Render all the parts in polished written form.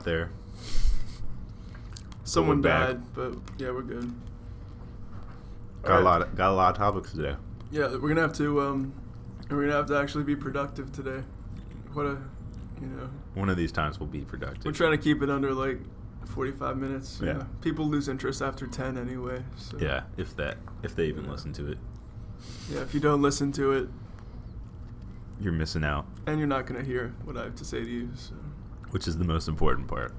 There. Someone died, but yeah, we're good. Got a lot of topics today. Yeah, we're gonna have to actually be productive today. One of these times will be productive. We're trying to keep it under like 45 minutes. Yeah. People lose interest after 10 anyway. So. Yeah, if they even listen to it. Yeah, if you don't listen to it, you're missing out. And you're not gonna hear what I have to say to you. So. Which is the most important part.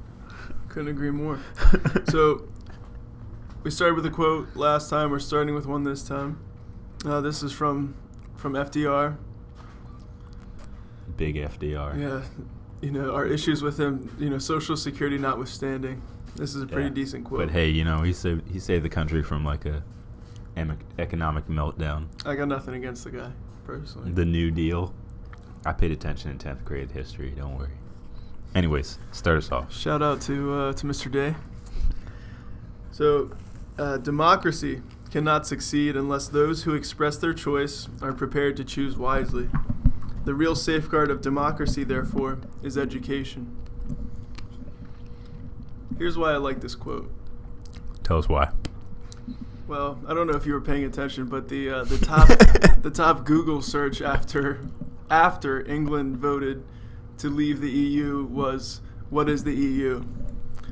Couldn't agree more. So, we started with a quote last time. We're starting with one this time. This is from FDR. Big FDR. Yeah. Our issues with him, Social Security notwithstanding. This is a pretty decent quote. But hey, he saved the country from like a economic meltdown. I got nothing against the guy, personally. The New Deal. I paid attention in 10th grade history. Don't worry. Anyways, start us off. Shout out to Mr. Day. So, democracy cannot succeed unless those who express their choice are prepared to choose wisely. The real safeguard of democracy, therefore, is education. Here's why I like this quote. Tell us why. Well, I don't know if you were paying attention, but the top Google search after England voted to leave the EU was, what is the EU?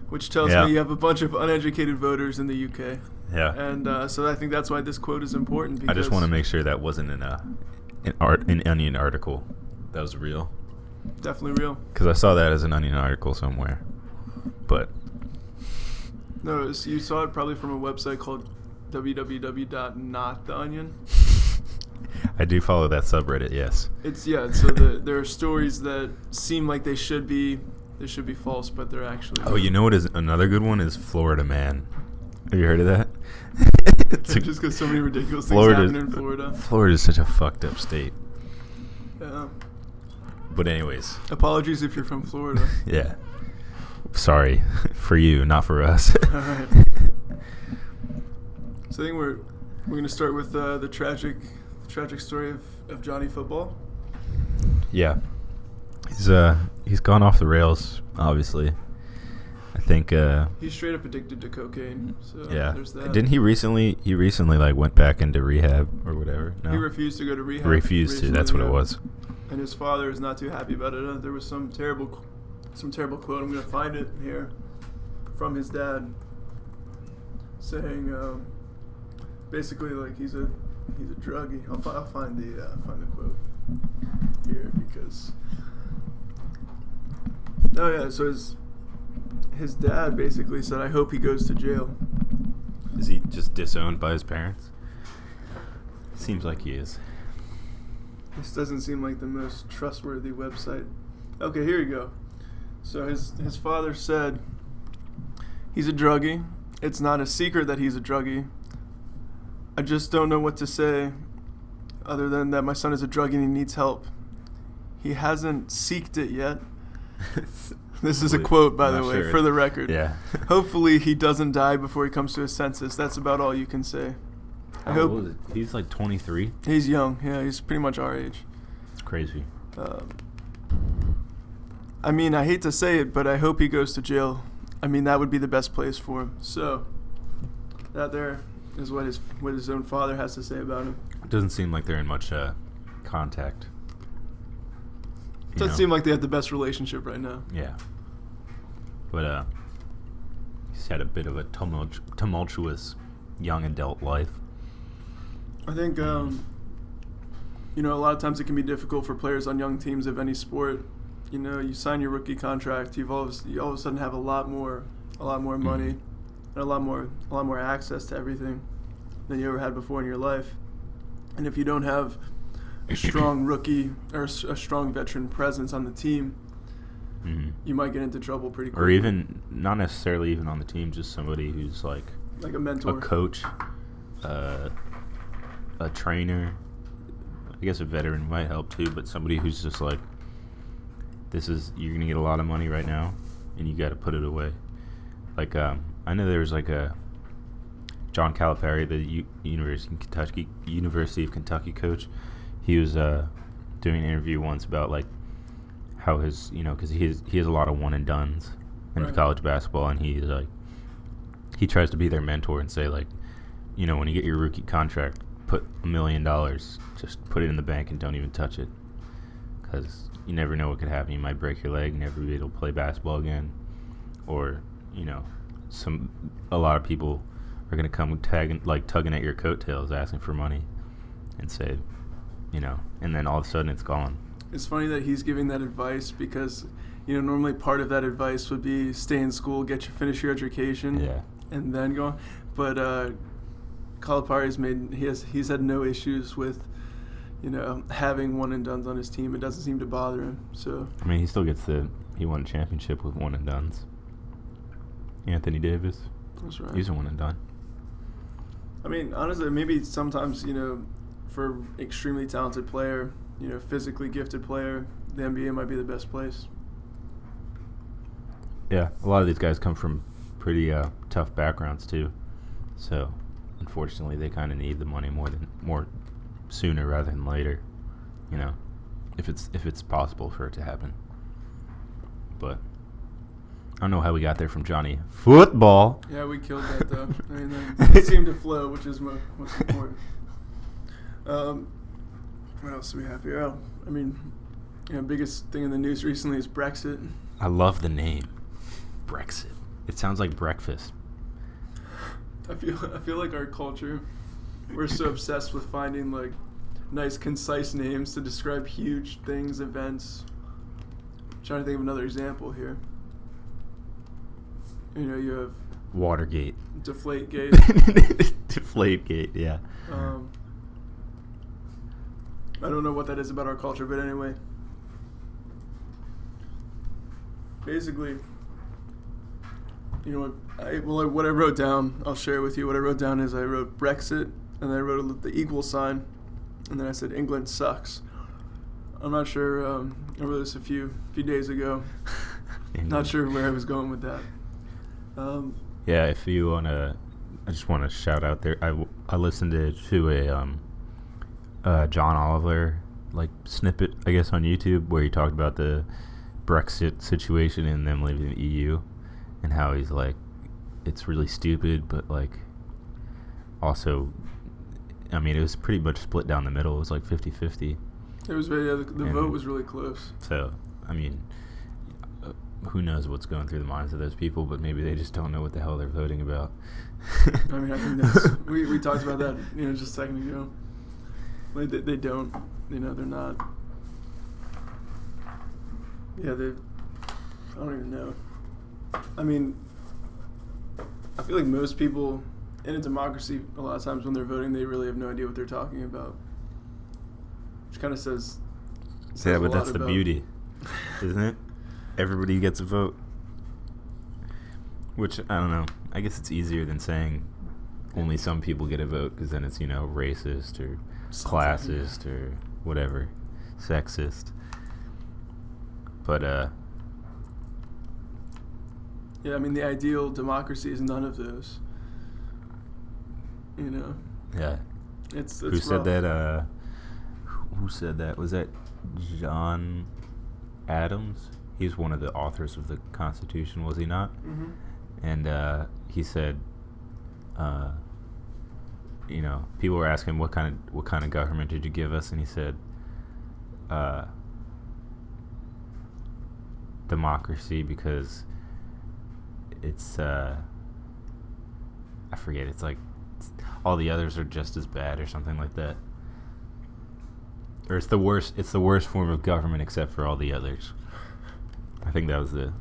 Which tells me you have a bunch of uneducated voters in the UK. Yeah. And so I think that's why this quote is important. Because I just want to make sure that wasn't an Onion article. That was real. Definitely real. Because I saw that as an Onion article somewhere. But. No, you saw it probably from a website called www.nottheonion. I do follow that subreddit, yes. So there are stories that seem like they should be false, but they're actually. Oh, you know what is another good one is Florida Man. Have you heard of that? Just because so many ridiculous things happen in Florida. Florida is such a fucked up state. Yeah. But anyways. Apologies if you're from Florida. Yeah. Sorry for you, not for us. All right. So I think we're going to start with the tragic story of Johnny Football. Yeah, he's gone off the rails. Obviously, I think he's straight up addicted to cocaine. So yeah, there's that. Didn't he recently? He recently like went back into rehab or whatever. No? He refused to go to rehab. Refused to. That's what it was. And his father is not too happy about it. There was some terrible quote. I'm going to find it here from his dad, saying basically like he's a druggie. I'll find the quote here because so his dad basically said, I hope he goes to jail. Is he just disowned by his parents? Seems like he is. This doesn't seem like the most trustworthy website. Okay, here you go. So his father said he's a druggie. It's not a secret that he's a druggie. I just don't know what to say other than that my son is a druggie and he needs help. He hasn't seeked it yet. This is a quote, by the way, for the record. Yeah. Hopefully he doesn't die before he comes to his senses. That's about all you can say. How old is he? He's like 23? He's young. Yeah, he's pretty much our age. It's crazy. I mean, I hate to say it, but I hope he goes to jail. I mean, that would be the best place for him. So, that there is what his own father has to say about him. It doesn't seem like they're in much contact. It doesn't seem like they have the best relationship right now. Yeah. But he's had a bit of a tumultuous young adult life. I think, a lot of times it can be difficult for players on young teams of any sport. You sign your rookie contract, you all of a sudden have a lot more money, and a lot more access to everything than you ever had before in your life. And if you don't have a strong rookie or a strong veteran presence on the team, you might get into trouble pretty quickly. Or even, not necessarily even on the team, just somebody who's like a mentor, a coach, a trainer. I guess a veteran might help too, but somebody who's just like, you're going to get a lot of money right now, and you got to put it away. Like, I know there was like a John Calipari, the University of Kentucky coach. He was doing an interview once about like how his, because he has a lot of one and dones in college basketball, and he's like, he tries to be their mentor and say like, when you get your rookie contract, put $1 million, just put it in the bank and don't even touch it, because you never know what could happen. You might break your leg, never be able to play basketball again, or a lot of people are going to come tugging at your coattails, asking for money, and say, and then all of a sudden it's gone. It's funny that he's giving that advice because, normally part of that advice would be stay in school, finish your education, and then go on. But Calipari's he's had no issues with, having one and dones on his team. It doesn't seem to bother him. So I mean, he still he won a championship with one and dones. Anthony Davis. That's right. He's a one and done. I mean, honestly, maybe sometimes, for extremely talented player, physically gifted player, the NBA might be the best place. Yeah, a lot of these guys come from pretty tough backgrounds too. So, unfortunately, they kind of need the money more sooner rather than later. If it's possible for it to happen. But I don't know how we got there from Johnny Football. Yeah, we killed that though. I mean, it seemed to flow, which is most important. What else do we have here? Oh, I mean, biggest thing in the news recently is Brexit. I love the name, Brexit. It sounds like breakfast. I feel like our culture, we're so obsessed with finding like nice, concise names to describe huge things, events. I'm trying to think of another example here. You have Watergate. Deflategate. Deflategate, yeah. I don't know what that is about our culture, but anyway. Basically, what I wrote down, I'll share with you. What I wrote down is I wrote Brexit, and then I wrote the equal sign, and then I said England sucks. I'm not sure. I wrote this a few days ago. Not sure where I was going with that. Yeah, if you wanna, I just want to shout out there. I listened to a John Oliver snippet, I guess, on YouTube where he talked about the Brexit situation and them leaving the EU, and how he's like, it's really stupid, but also, I mean, it was pretty much split down the middle. It was like 50-50. It was the vote was really close. So, I mean, who knows what's going through the minds of those people, but maybe they just don't know what the hell they're voting about. I mean, I think that's, we talked about that, just a second ago. They don't, they're not. Yeah, I don't even know. I mean, I feel like most people in a democracy, a lot of times when they're voting, they really have no idea what they're talking about. Which kind of says yeah, but that's the beauty, isn't it? Everybody gets a vote. Which, I don't know. I guess it's easier than saying only some people get a vote, because then it's, racist or classist or whatever, sexist. But, yeah, I mean, the ideal democracy is none of those. Yeah. It's Who said that? Who said that? Was that John Adams? He's one of the authors of the Constitution, was he not? Mm-hmm. And he said, people were asking what kind of government did you give us, and he said, democracy, because it's I forget, it's all the others are just as bad or something like that. Or it's the worst form of government except for all the others. I think that was the...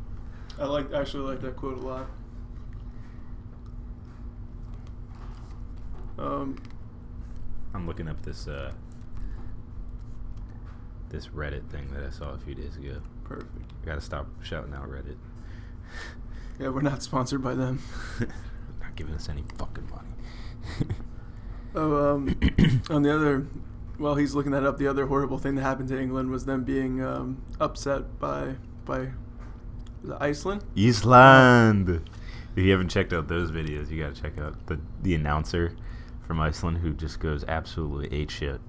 I actually like that quote a lot. I'm looking up this this Reddit thing that I saw a few days ago. Perfect. I gotta stop shouting out Reddit. Yeah, we're not sponsored by them. Not giving us any fucking money. On the other, while he's looking that up, the other horrible thing that happened to England was them being upset by was it Iceland? Iceland. If you haven't checked out those videos, you gotta check out the announcer from Iceland who just goes absolutely ape shit.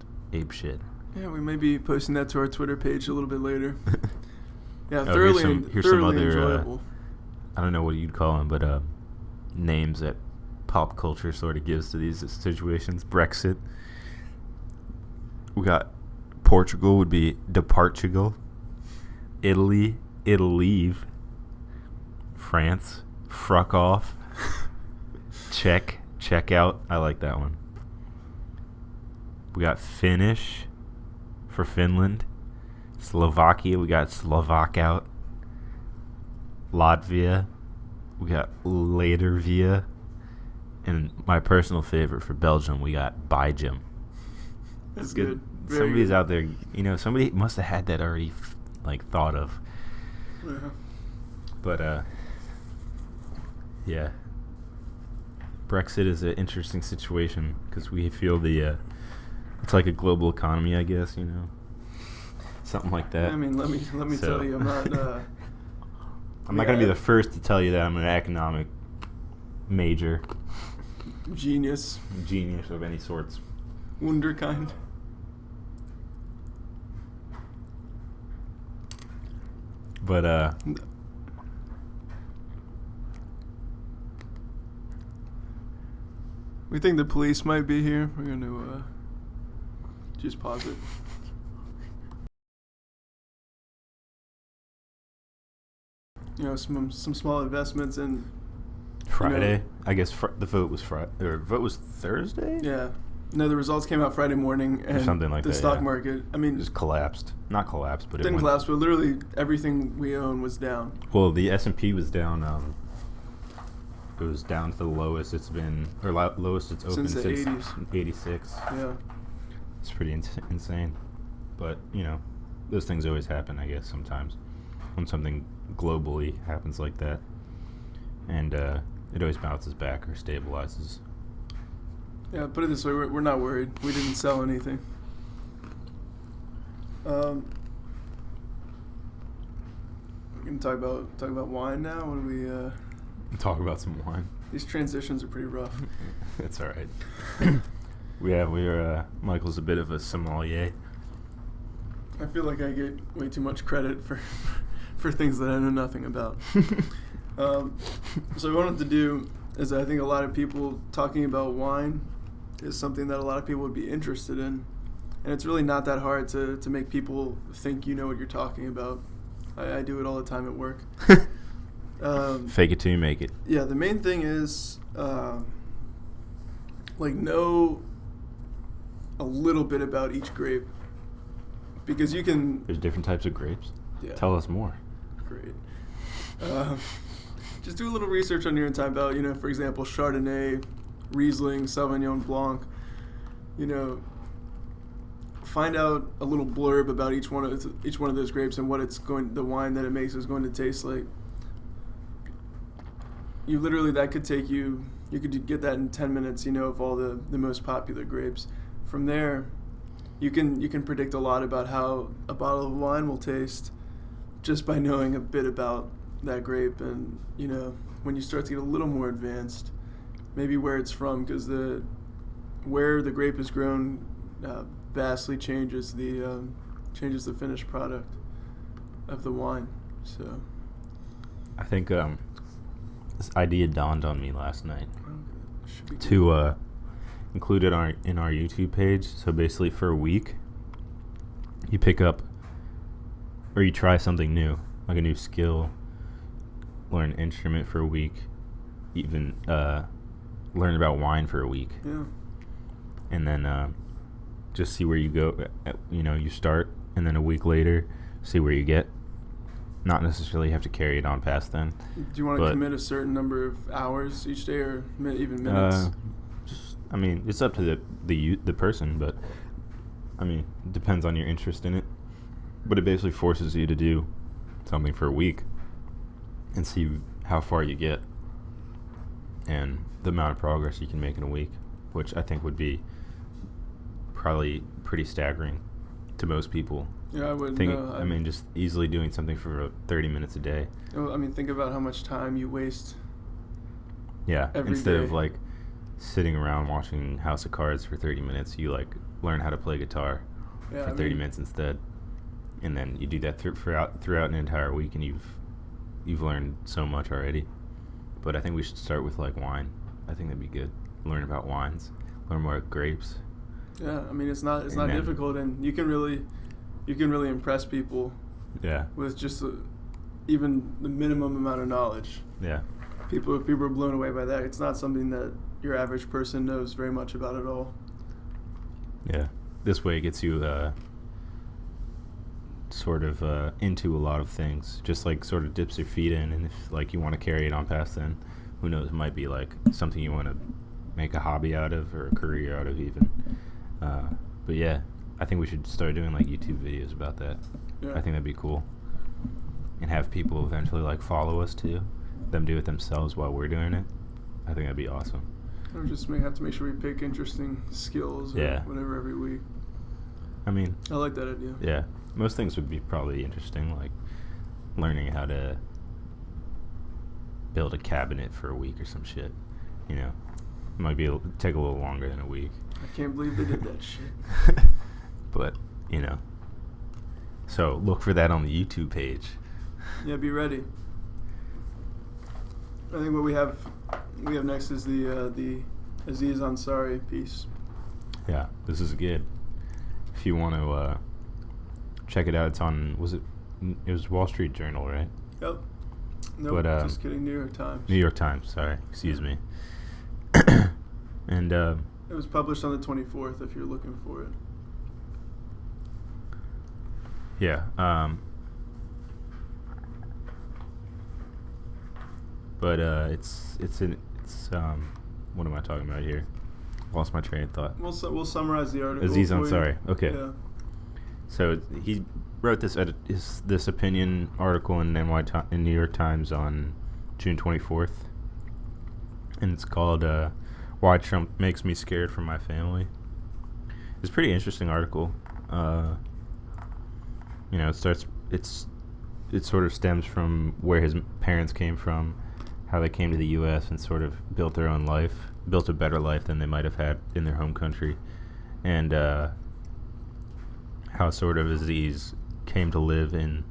Yeah, we may be posting that to our Twitter page a little bit later. Yeah, here's thoroughly some other, enjoyable. I don't know what you'd call them, but names that pop culture sort of gives to these situations. Brexit. We got Portugal would be departugal. Italy, it'll leave. France, fruck off. Check out. I like that one. We got Finnish for Finland. Slovakia, we got Slovak out. Latvia, we got Latervia. And my personal favorite for Belgium, we got Bijum. That's good. Somebody's good. out there, somebody must have had that already thought of. Yeah. But yeah. Brexit is an interesting situation because we feel it's like a global economy, I guess, something like that. I mean, let me tell you, I'm not. I'm not gonna be the first to tell you that I'm an economic major, genius of any sorts. Wunderkind. But we think the police might be here. We're going to just pause it. Some small investments in Friday. I guess the vote was Friday. Or vote was Thursday. Yeah. No, the results came out Friday morning, and or something like the stock market. I mean, just collapsed. Not collapsed, but it didn't collapse. But literally everything we own was down. Well, the S&P was down. It was down to the lowest it's been, or lowest it's opened since the 80s. 86. Yeah. It's pretty insane. But, those things always happen, I guess, sometimes. When something globally happens like that. And it always bounces back or stabilizes. Yeah, put it this way, we're not worried. We didn't sell anything. We're gonna talk about wine now. What do we talk about some wine? These transitions are pretty rough. It's all right. We're Michael's a bit of a sommelier. I feel like I get way too much credit for things that I know nothing about. So what I wanted to do is, I think a lot of people talking about wine is something that a lot of people would be interested in. And it's really not that hard to make people think you know what you're talking about. I do it all the time at work. Fake it till you make it. Yeah, the main thing is know a little bit about each grape. Because you can... There's different types of grapes? Yeah. Tell us more. Great. Just do a little research on your own time about, for example, Chardonnay, Riesling, Sauvignon Blanc. Find out a little blurb about each one of those grapes and what the wine that it makes is going to taste like. That could take you could get that in 10 minutes, of all the most popular grapes. From there, you can predict a lot about how a bottle of wine will taste just by knowing a bit about that grape. And when you start to get a little more advanced, maybe where it's from, because where the grape is grown vastly changes the finished product of the wine. So I think this idea dawned on me last night to include it in our YouTube page. So basically, for a week, you pick up or you try something new, like a new skill, learn an instrument for a week, even learn about wine for a week. Yeah. And then just see where you go. You start, and then a week later, see where you get. Not necessarily have to carry it on past then. Do you want to commit a certain number of hours each day, or even minutes? It's up to the person, but it depends on your interest in it. But it basically forces you to do something for a week and see how far you get and the amount of progress you can make in a week, which I think would be probably pretty staggering to most people. Yeah, I wouldn't know. Just easily doing something for 30 minutes a day. Think about how much time you waste. Yeah, instead day. of like sitting around watching House of Cards for 30 minutes, you like learn how to play guitar for 30 minutes instead. And then you do that throughout an entire week, and you've learned so much already. But I think we should start with like wine. I think that'd be good. Learn about wines, learn more about grapes. Yeah, it's not difficult, and you can really impress people. Yeah. With just even the minimum amount of knowledge. Yeah. People are blown away by that. It's not something that your average person knows very much about at all. Yeah. This way it gets you sort of into a lot of things. Just like sort of dips your feet in, and if like you want to carry it on past then, who knows, it might be like something you want to make a hobby out of or a career out of even. But yeah, I think we should start doing like YouTube videos about that. Yeah. I think that'd be cool. And have people eventually like follow us too. Them do it themselves while we're doing it. I think that'd be awesome. Or just have to make sure we pick interesting skills or whatever every week. I like that idea. Yeah. Most things would be probably interesting, like learning how to build a cabinet for a week or some shit. Might take a little longer than a week. I can't believe they did that shit. But, so look for that on the YouTube page. Yeah, be ready. I think what we have next is the Aziz Ansari piece. Yeah, this is good. If you want to check it out, it's on, it was Wall Street Journal, right? Yep. Nope, just kidding, New York Times. New York Times, sorry. Excuse me. And it was published on the 24th if you're looking for it. Yeah. But it's what am I talking about here? Lost my train of thought. We'll summarize the article. Aziz Ansari. Okay. Yeah. So he wrote this opinion article in New York Times on June 24th, and it's called "Why Trump Makes Me Scared for My Family." It's a pretty interesting article. It sort of stems from where his parents came from, how they came to the U.S. and sort of built their own life, built a better life than they might have had in their home country, and how sort of Aziz came to live in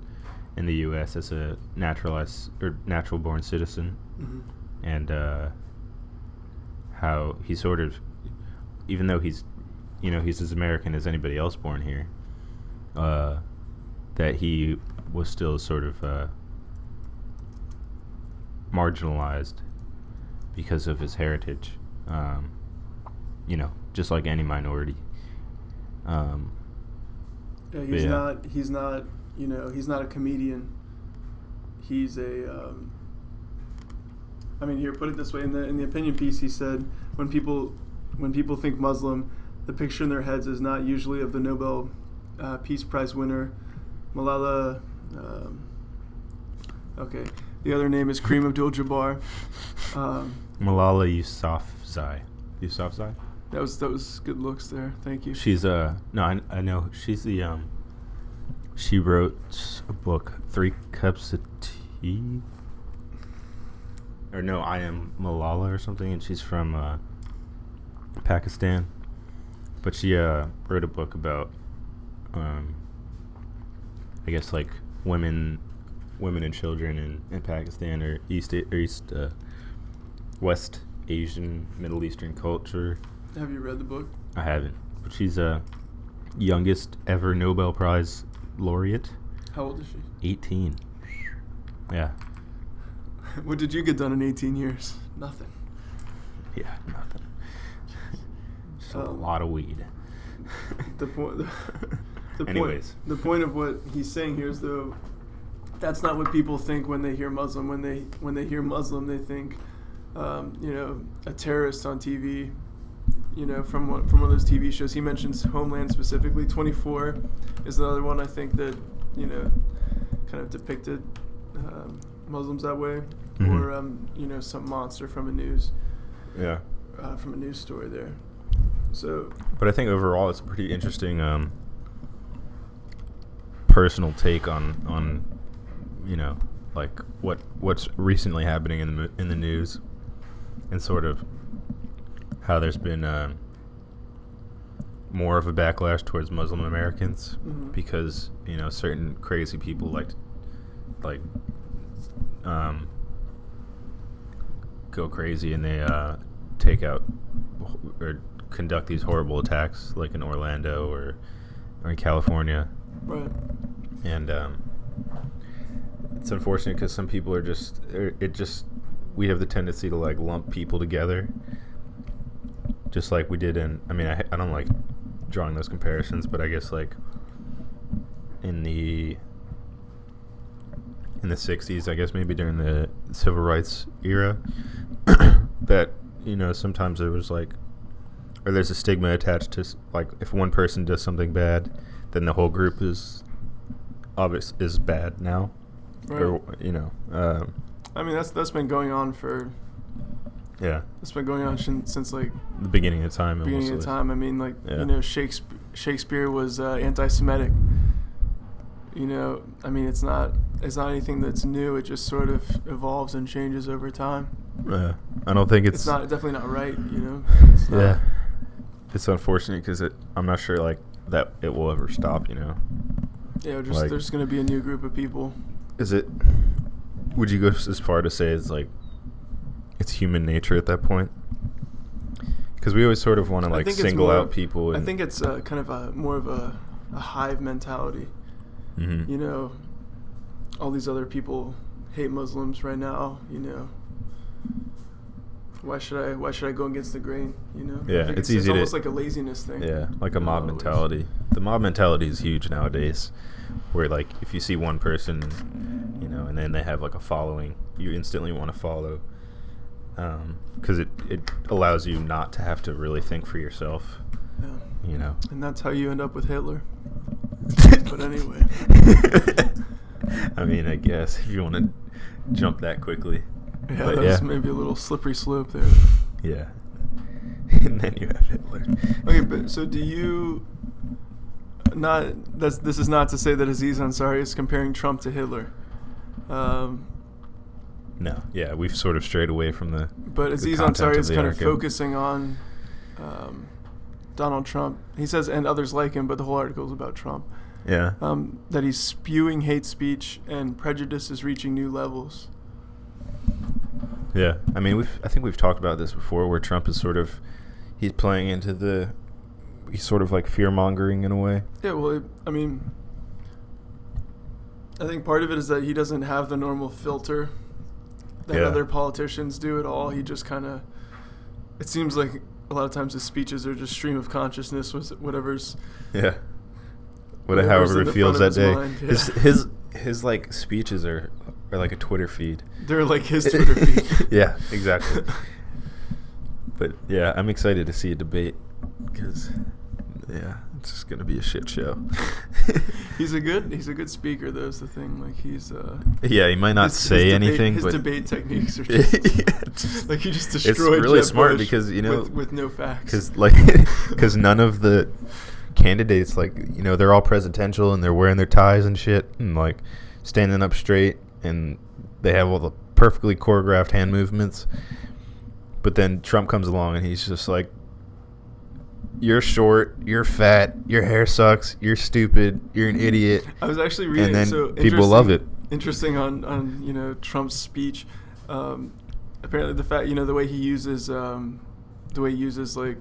the U.S. as a natural-born citizen, mm-hmm. and how he sort of, even though he's as American as anybody else born here, that he was still sort of marginalized because of his heritage, just like any minority. He's not a comedian. He's a here, put it this way, in the opinion piece he said, when people think Muslim, the picture in their heads is not usually of the Nobel Peace Prize winner Malala. The other name is Kareem Abdul-Jabbar. Malala Yousafzai. Yousafzai? That was good looks there. Thank you. She's I know she's the she wrote a book, 3 Cups of Tea. Or no, I Am Malala or something, and she's from Pakistan. But she wrote a book about I guess like women and children in Pakistan or West Asian, Middle Eastern culture. Have you read the book? I haven't, but she's youngest ever Nobel Prize laureate. How old is she? 18. Yeah. What did you get done in 18 years? Nothing. Yeah, nothing. Just a lot of weed. The point. Anyways. The point of what he's saying here is, though, that's not what people think when they hear Muslim. When they hear Muslim, they think, a terrorist on TV. From one of those TV shows. He mentions Homeland specifically. 24 is another one I think that kind of depicted Muslims that way, or some monster from a news story there. So, but I think overall it's a pretty interesting personal take on like what's recently happening in the news, and sort of how there's been more of a backlash towards Muslim Americans because certain crazy people like go crazy, and they take out or conduct these horrible attacks, like in Orlando or in California. Right. And it's unfortunate because some people are we have the tendency to like lump people together, just like we did I don't like drawing those comparisons, but I guess like in the 60s, I guess maybe during the civil rights era, that sometimes there was like, or there's a stigma attached to like, if one person does something bad, then the whole group is bad now. Right. Or that's been going on for. Yeah. It's been going on since like the beginning of time. I mean, Shakespeare was anti-Semitic. It's not anything that's new. It just sort of evolves and changes over time. I don't think it's definitely not right. It's not. Yeah. It's unfortunate because I'm not sure like that it will ever stop. Yeah, there's going to be a new group of people. Would you go as far to say it's like it's human nature at that point? Because we always sort of want to like single out people. I think it's kind of more of a hive mentality. Mm-hmm. All these other people hate Muslims right now. Why should I go against the grain? Yeah, it's easy. It's almost like a laziness thing. Yeah, like a mob mentality. The mob mentality is huge nowadays, where like if you see one person, and then they have like a following, you instantly want to follow, because it allows you not to have to really think for yourself. Yeah. And that's how you end up with Hitler. But anyway. I mean, I guess if you want to jump that quickly. Yeah, that's maybe a little slippery slope there. Yeah. And then you have Hitler. Okay, but so do you this is not to say that Aziz Ansari is comparing Trump to Hitler. No. Yeah, we've sort of strayed away from the But Aziz Ansari is kind of focusing on Donald Trump. He says, and others like him, but the whole article is about Trump. Yeah. That he's spewing hate speech and prejudice is reaching new levels. Yeah, I mean, I think we've talked about this before, where Trump is he's playing into he's sort of like fear-mongering in a way. Yeah, well, I think part of it is that he doesn't have the normal filter that other politicians do at all. He just kind of, it seems like a lot of times his speeches are just stream of consciousness with whatever's. Yeah. However it feels that day. Mind, yeah. His like speeches are like a Twitter feed. They're like his Twitter feed. Yeah, exactly. But yeah, I'm excited to see a debate because it's just gonna be a shit show. He's a good speaker though. Is the thing, like he's he might not say anything, his but debate techniques are just like he just destroyed. It's really Jeb smart Bush because with no facts. Because none of the candidates, like, they're all presidential and they're wearing their ties and shit and like standing up straight and they have all the perfectly choreographed hand movements. But then Trump comes along and he's just like, you're short, you're fat, your hair sucks, you're stupid, you're an idiot. I was actually reading, and then people love it. Interesting on Trump's speech. Apparently the fact, the way he uses like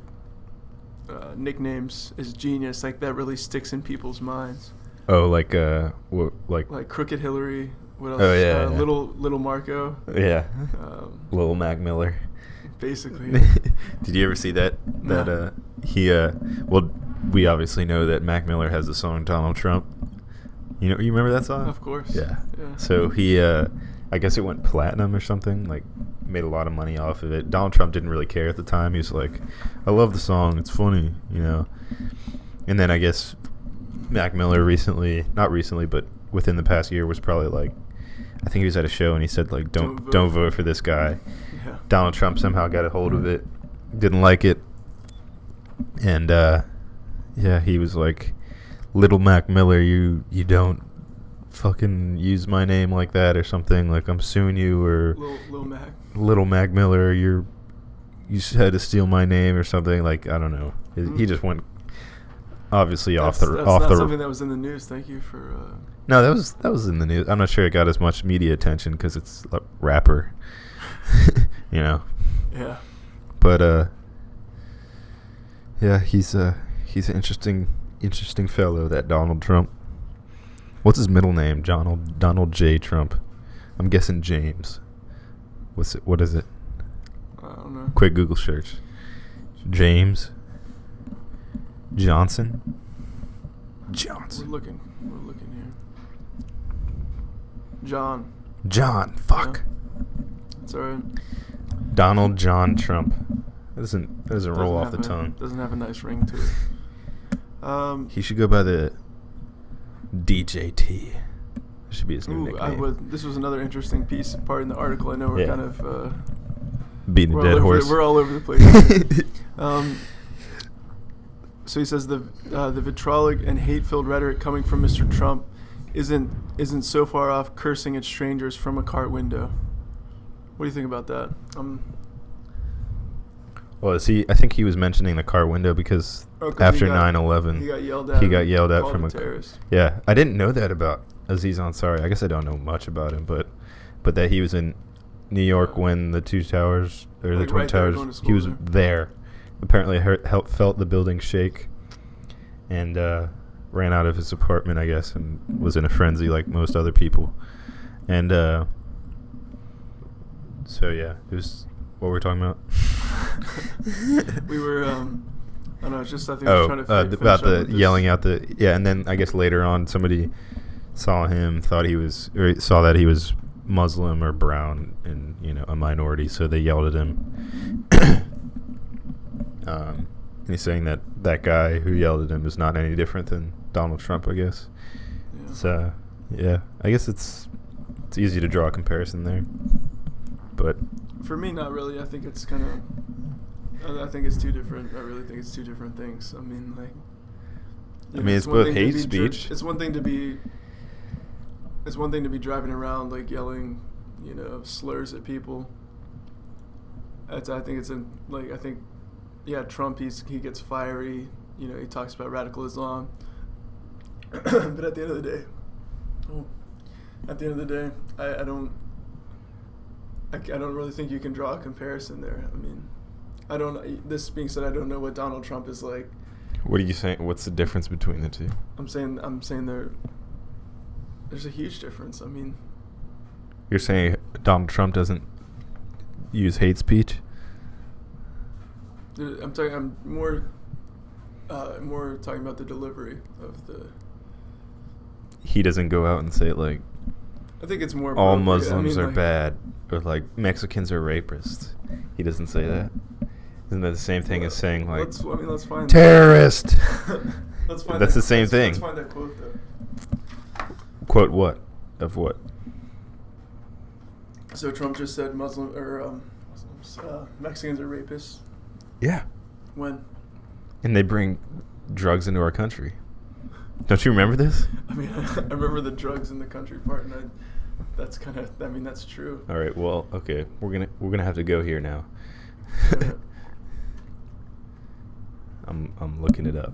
nicknames is genius. Like that really sticks in people's minds. Oh, like Crooked Hillary. What else? Oh yeah, Little Marco. Yeah. Little Mac Miller. Basically. Did you ever see that? No. Well, we obviously know that Mac Miller has the song Donald Trump. You remember that song? Of course. Yeah. Yeah. So he, I guess it went platinum or something, like made a lot of money off of it. Donald Trump didn't really care at the time. He was like, I love the song. It's funny, And then I guess Mac Miller not recently, but within the past year was probably like, I think he was at a show and he said like, don't vote for this guy. Yeah. Donald Trump somehow got a hold of it, didn't like it. And, he was like, Little Mac Miller, you don't fucking use my name like that or something. Like, I'm suing you, or Little Mac Miller, you had to steal my name or something. Like, I don't know. He just went obviously off the something that was in the news. Thank you for. No, that was in the news. I'm not sure it got as much media attention because it's a rapper, Yeah. But he's an interesting fellow, that Donald Trump. What's his middle name? Donald J. Trump. I'm guessing James. What is it? I don't know. Quick Google search. James Johnson. We're looking here. John. Fuck. Yeah. It's alright. Donald John Trump. That doesn't roll off the tongue. Doesn't have a nice ring to it. He should go by the DJT. That should be his new nickname. This was another interesting part in the article. I know we're kind of beating a dead horse. We're all over the place. So he says the vitriolic and hate-filled rhetoric coming from Mr. Trump isn't so far off cursing at strangers from a car window. What do you think about that? Well, I think he was mentioning the car window because after 9/11, he got yelled at. He got yelled at from a terrorist. Yeah, I didn't know that about Aziz Ansari. I guess I don't know much about him, but that he was in New York when the Twin Towers, he was there. Apparently, felt the building shake, and ran out of his apartment, I guess, and was in a frenzy like most other people. And so yeah, it was. What were we talking about? We were, I don't know, it's just I think I was trying to about the yelling out and then I guess later on somebody saw him, saw that he was Muslim or brown and, a minority, so they yelled at him. And he's saying that guy who yelled at him is not any different than Donald Trump, I guess. Yeah. So, I guess it's easy to draw a comparison there. But for me, not really. I think it's kind of. I think it's two different. I really think it's two different things. I mean, like. It's both hate speech. It's one thing to be. It's one thing to be driving around like yelling, slurs at people. I think Trump. He gets fiery. He talks about radical Islam. But at the end of the day, I don't. I don't really think you can draw a comparison there. I mean, this being said, I don't know what Donald Trump is like. What are you saying? What's the difference between the two? I'm saying there's a huge difference. I mean, you're saying Donald Trump doesn't use hate speech? I'm more talking about the delivery of the. He doesn't go out and say it like. I think it's more. All Muslims are bad, or like Mexicans are rapists. He doesn't say that. Isn't that the same thing as saying like? Let's find terrorist. Let's find. That's the same thing. Let's find that quote though. Quote what? Of what? So Trump just said Muslims, Mexicans are rapists. Yeah. When? And they bring drugs into our country. Don't you remember this? I mean, I remember the drugs in the country part, and that's true. All right. Well, okay. We're gonna have to go here now. I'm looking it up.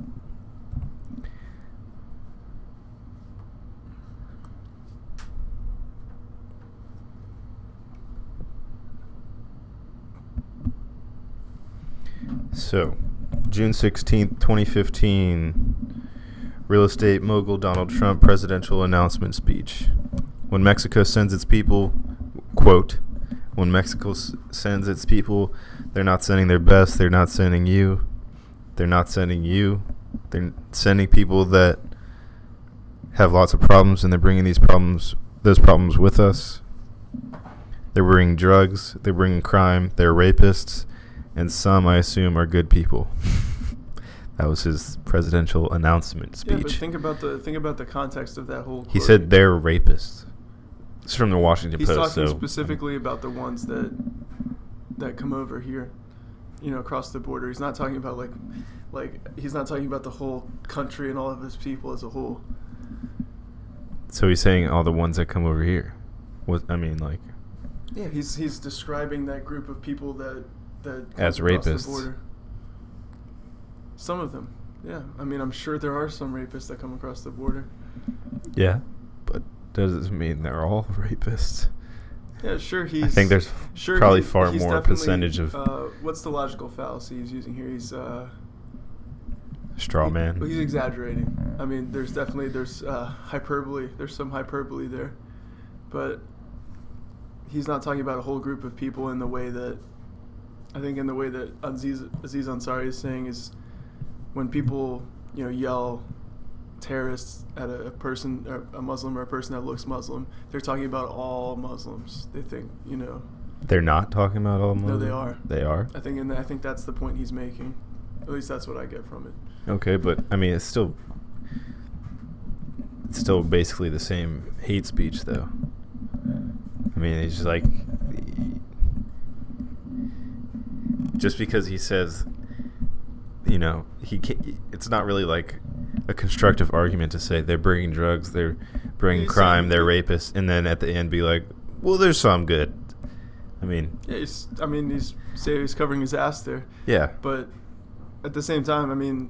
So, June 16th, 2015. Real estate mogul Donald Trump presidential announcement speech. When Mexico sends its people, quote, when Mexico sends its people, they're not sending their best. They're not sending you. They're not sending you. They're sending people that have lots of problems, and they're bringing those problems with us. They're bringing drugs. They're bringing crime. They're rapists, and some, I assume, are good people. That was his presidential announcement speech. Yeah, but think about the context of that whole quote. He said they're rapists. It's from the Washington He's Post. talking specifically about the ones that come over here, across the border. He's not talking about he's not talking about the whole country and all of his people as a whole. So he's saying all the ones that come over here. Yeah, he's describing that group of people that as come across rapists. the border. Some of them, yeah. I mean, I'm sure there are some rapists that come across the border. Yeah, but doesn't mean they're all rapists. Yeah, sure. I think there's probably far more percentage of what's the logical fallacy he's using here? He's straw man. He's exaggerating. I mean, there's hyperbole. There's some hyperbole there, but he's not talking about a whole group of people in the way that Aziz Ansari is saying is when people yell terrorists at a person, or a Muslim, or a person that looks Muslim, they're talking about all Muslims. They think They're not talking about all Muslims? No, they are. They are? I think that's the point he's making. At least that's what I get from it. Okay, but I mean, it's still basically the same hate speech, though. I mean, it's just just because he says, it's not really like a constructive argument to say they're bringing drugs, they're bringing crime, they're rapists, and then at the end be like, well, there's some good. I mean, yeah, he's covering his ass there. Yeah, but at the same time, I mean,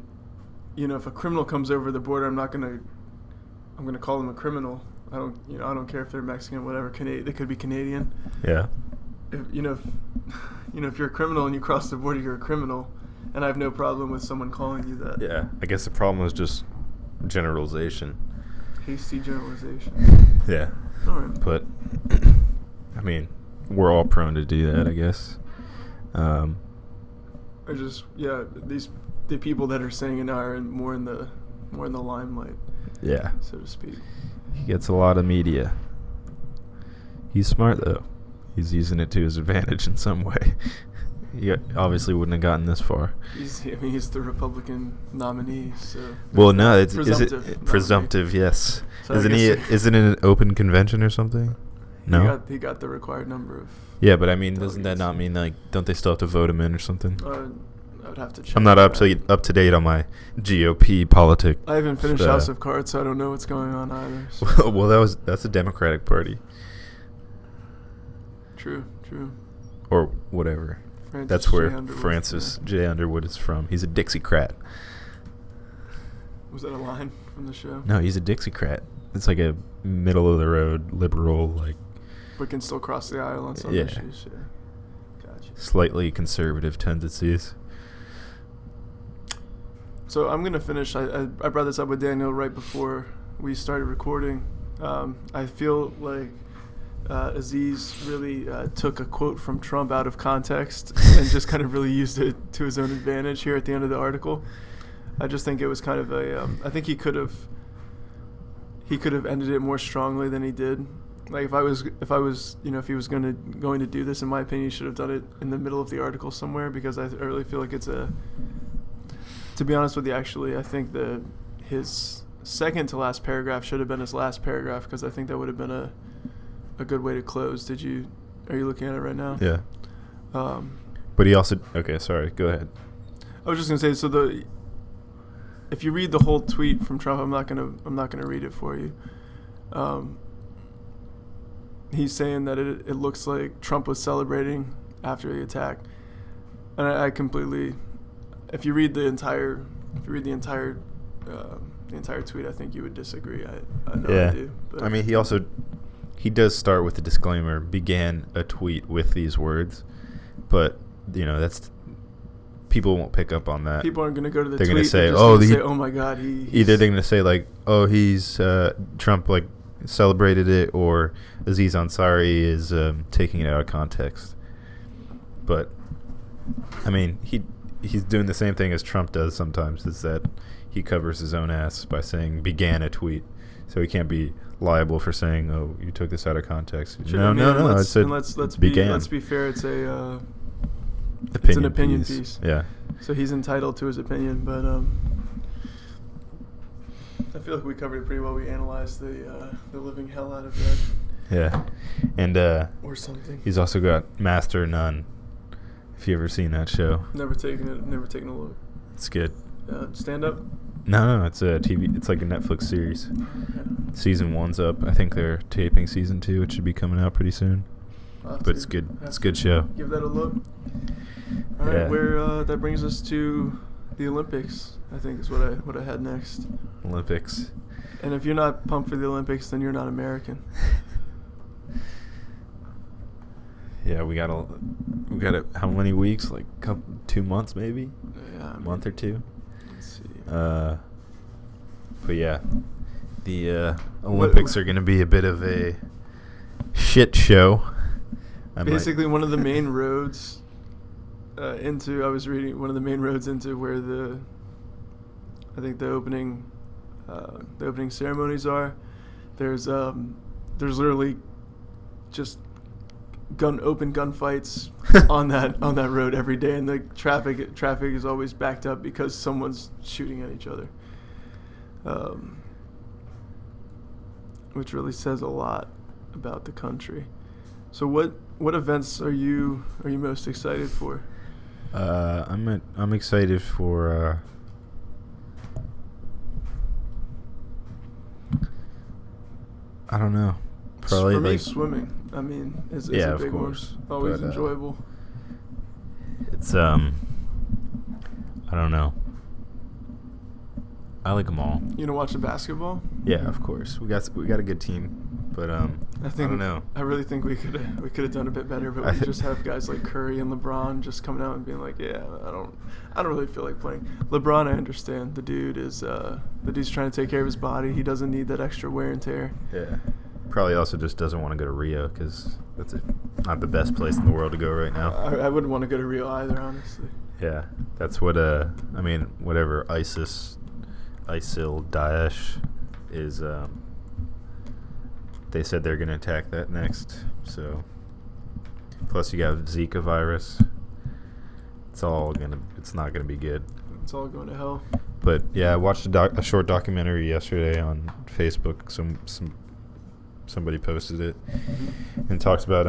if a criminal comes over the border, I'm gonna call them a criminal. I don't care if they're Mexican, whatever. They could be Canadian. Yeah. If you're a criminal and you cross the border, you're a criminal, and I have no problem with someone calling you that. Yeah, I guess the problem was just generalization. Hasty generalization. Yeah. All right. But I mean, we're all prone to do that, I guess. The people that are saying it are more in the limelight. Yeah. So to speak. He gets a lot of media. He's smart, though. He's using it to his advantage in some way. He obviously wouldn't have gotten this far. He's the Republican nominee, so... Well, no, is it presumptive, yes. So Isn't it an open convention or something? No? He got the required number of... Yeah, but I mean, doesn't that not mean, don't they still have to vote him in or something? I would have to check. I'm not up to date on my GOP politics. I haven't finished House of Cards, so I don't know what's going on either. So. Well, that's a Democratic Party. True. Or whatever. That's where Francis J. Underwood is from. He's a Dixiecrat. Was that a line from the show? No, he's a Dixiecrat. It's like a middle-of-the-road liberal, but can still cross the aisle on some issues. Yeah. Gotcha. Slightly conservative tendencies. So I'm going to finish. I brought this up with Daniel right before we started recording. I feel like Aziz really took a quote from Trump out of context and just kind of really used it to his own advantage here at the end of the article. I just think it was kind of I think he could have ended it more strongly than he did. Like if he was going to do this, in my opinion, he should have done it in the middle of the article somewhere, because I really feel like to be honest with you, actually, I think his second to last paragraph should have been his last paragraph, because I think that would have been a good way to close. Are you looking at it right now? Yeah. But he also... Okay, sorry. Go ahead. I was just going to say, if you read the whole tweet from Trump, I'm not gonna read it for you. He's saying that it looks like Trump was celebrating after the attack, and I completely... If you read the entire tweet, I think you would disagree. I know I do. But I mean, he does start with the disclaimer, began a tweet with these words, but that's, people won't pick up on that. People aren't going to go to the they're tweet. They're going to say, oh my God, either they're going to say he's Trump celebrated it, or Aziz Ansari is taking it out of context. But I mean, he's doing the same thing as Trump does sometimes, is that he covers his own ass by saying began a tweet, so he can't be liable for saying, "Oh, you took this out of context." Sure, No. Let's began. be fair. It's it's an opinion piece. Yeah. So he's entitled to his opinion, but I feel like we covered it pretty well. We analyzed the living hell out of that. Yeah, and or something. He's also got Master of None. If you ever seen that show, never taken a look. It's good. Stand up? No, it's a TV. It's like a Netflix series. Season 1's up. I think they're taping season 2. It should be coming out pretty soon. But it's good. It's a good show. Give that a look. All right, where that brings us to the Olympics, I think is what I had next. Olympics. And if you're not pumped for the Olympics, then you're not American. Yeah, we got how many weeks? Like 2 months maybe? Yeah, a month or two. Let's see. But yeah, the Olympics are going to be a bit of a shit show. Basically, one of the main roads into. I was reading one of the main roads into where the opening ceremonies are. There's literally just open gunfights on that road every day, and the traffic is always backed up because someone's shooting at each other, which really says a lot about the country. So what events are you most excited for? I'm excited for I don't know. Probably for me, swimming. I mean, is a big one. Always enjoyable. It's I don't know. I like them all. You know, watching basketball? Yeah, of course. We got a good team, but I don't know. I really think we could have done a bit better, but we just have guys like Curry and LeBron just coming out and being like, yeah, I don't really feel like playing. LeBron, I understand. The dude's trying to take care of his body. He doesn't need that extra wear and tear. Yeah. Probably also just doesn't want to go to Rio because that's not the best place in the world to go right now. I wouldn't want to go to Rio either, honestly. Yeah, that's what whatever ISIL, Daesh is. They said they're going to attack that next. So, plus you got Zika virus. It's not gonna be good. It's all going to hell. But yeah, I watched a short documentary yesterday on Facebook. Somebody posted it and talks about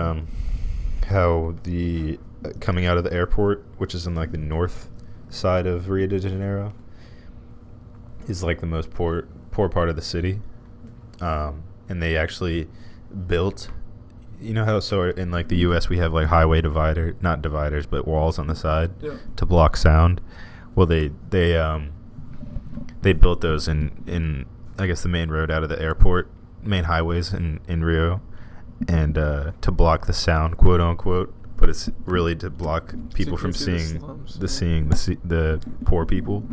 how the coming out of the airport, which is in like the north side of Rio de Janeiro, is like the most poor part of the city, and they actually built, you know how so in like the U.S. we have like highway not dividers but walls on the side to block sound. Well, they built those in I guess the main road out of the airport, main highways in Rio, and to block the sound, quote unquote, but it's really to block people from seeing the poor people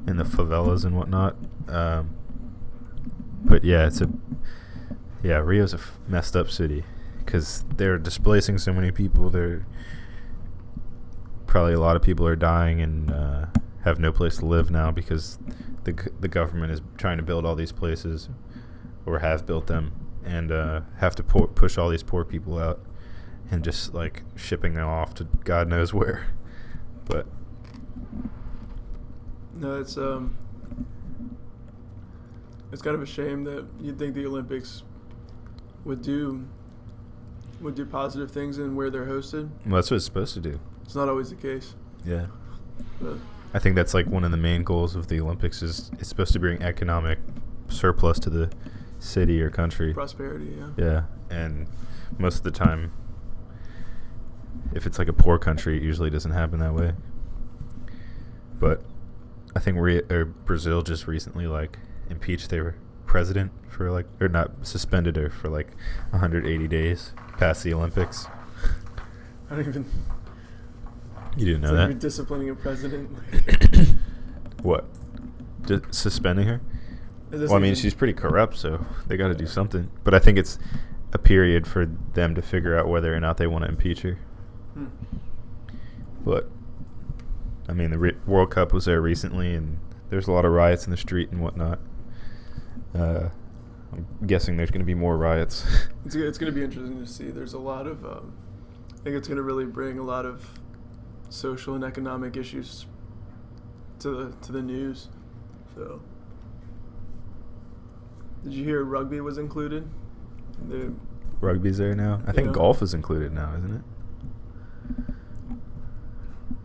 in the favelas and whatnot. But yeah, Rio's a messed up city because they're displacing so many people. Probably a lot of people are dying and have no place to live now because the government is trying to build all these places, or have built them, and have to push all these poor people out and just like shipping them off to God knows where. But no, it's kind of a shame that you'd think the Olympics would do positive things in where they're hosted. Well, that's what it's supposed to do. It's not always the case. Yeah. But I think that's like one of the main goals of the Olympics is it's supposed to bring economic surplus to the city or country. Prosperity, yeah. Yeah, and most of the time, if it's like a poor country, it usually doesn't happen that way. But I think Brazil just recently like impeached their president for like, or not, suspended her for like 180 days past the Olympics. I don't even. You didn't know like that? You're disciplining a president. What? Suspending her? Well, I mean, she's pretty corrupt, so they got to do something. But I think it's a period for them to figure out whether or not they want to impeach her. But, I mean, the World Cup was there recently, and there's a lot of riots in the street and whatnot. I'm guessing there's going to be more riots. It's going to be interesting to see. There's a lot of, I think it's going to really bring a lot of social and economic issues to the news. So, did you hear rugby was included? Rugby's there now? I think golf is included now, isn't it?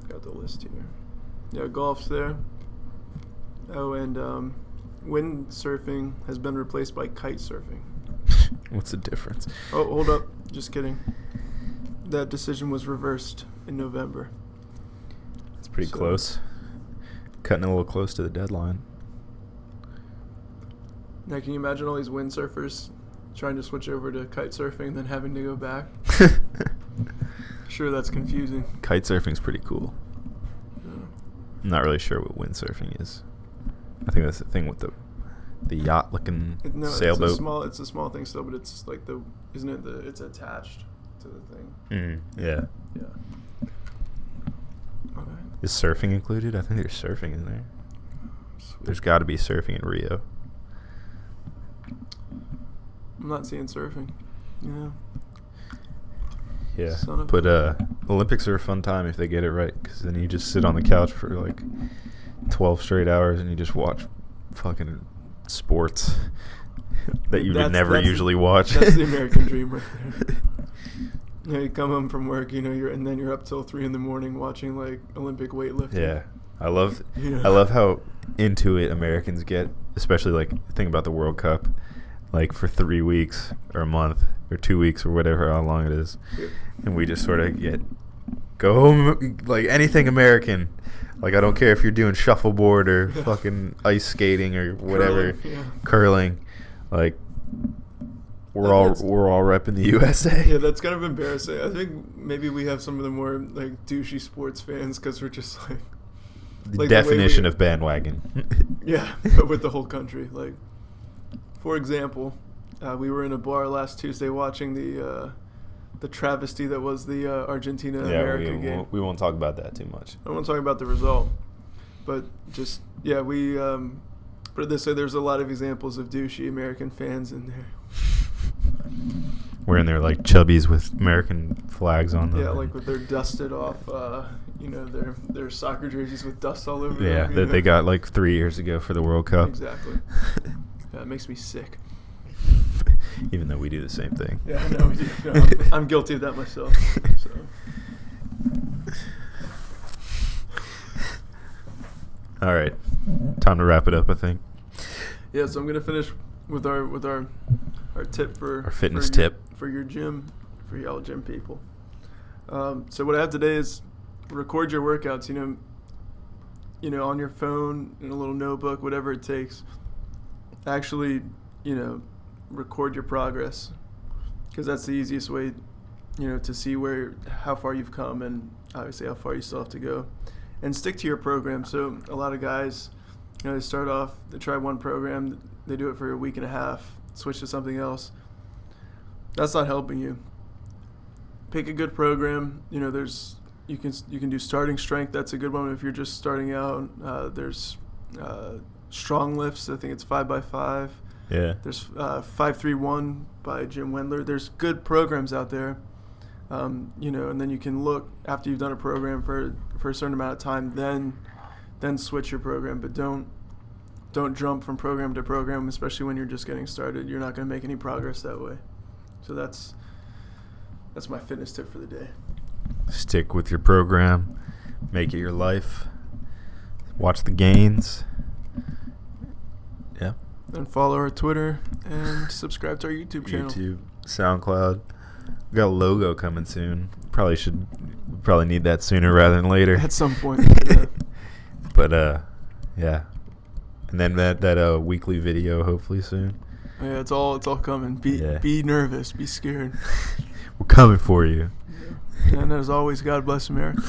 Got the list here. Yeah, golf's there. Oh, and windsurfing has been replaced by kite surfing. What's the difference? Oh, hold up. Just kidding. That decision was reversed in November. It's pretty close. Cutting a little close to the deadline. Now, can you imagine all these windsurfers trying to switch over to kite surfing, then having to go back? Sure, that's confusing. Kite surfing's pretty cool. Yeah. I'm not really sure what windsurfing is. I think that's the thing with the yacht-looking sailboat. It's a small thing still, but it's like it's attached to the thing. Yeah. Yeah. Okay. Is surfing included? I think there's surfing in there. Sweet. There's got to be surfing in Rio. I'm not seeing surfing. Yeah. Yeah. Son of But Olympics are a fun time if they get it right, because then you just sit on the couch for like 12 straight hours and you just watch fucking sports that you would never usually watch. That's the American dream right there. You come home from work, and then you're up till 3 a.m. watching like Olympic weightlifting. Yeah. I love how into it Americans get, especially like think about the World Cup, like for 3 weeks or a month or 2 weeks or whatever, how long it is. Yeah. And we just sort of go home, like anything American. Like, I don't care if you're doing shuffleboard or fucking ice skating or whatever, curling. Like, we're all repping the USA. Yeah, that's kind of embarrassing. I think maybe we have some of the more like douchey sports fans because we're just like the definition of bandwagon. Yeah, but with the whole country. Like, for example, we were in a bar last Tuesday watching the travesty that was the Argentina-America game. We won't talk about that too much. I don't want to talk about the result, but just, we put it this way, there's a lot of examples of douchey American fans in there. Wearing their, like, chubbies with American flags on them. Yeah, like with their dusted off, their soccer jerseys with dust all over them. Yeah, that they got, like, 3 years ago for the World Cup. Exactly. Yeah, it makes me sick. Even though we do the same thing. Yeah, I know we do. No, I'm guilty of that myself. So. All right, time to wrap it up, I think. Yeah, so I'm gonna finish with our tip for our fitness tip for your gym, for y'all gym people. So what I have today is record your workouts. On your phone, in a little notebook, whatever it takes. Actually, record your progress, because that's the easiest way, to see how far you've come and obviously how far you still have to go, and stick to your program. So a lot of guys, they start off, they try one program, they do it for a week and a half, switch to something else. That's not helping you. Pick a good program. You can do starting strength. That's a good one if you're just starting out. There's strong lifts. I think it's 5x5. Yeah. There's 531 by Jim Wendler. There's good programs out there, and then you can look after you've done a program for a certain amount of time, then switch your program. But don't jump from program to program, especially when you're just getting started. You're not going to make any progress that way. So that's my fitness tip for the day. Stick with your program. Make it your life. Watch the gains. Yeah. And follow our Twitter and subscribe to our YouTube channel. YouTube, SoundCloud. We got a logo coming soon. Probably need that sooner rather than later. At some point. Yeah. But yeah. And then that weekly video hopefully soon. Yeah, it's all coming. Be nervous, be scared. We're coming for you. Yeah. And as always, God bless America.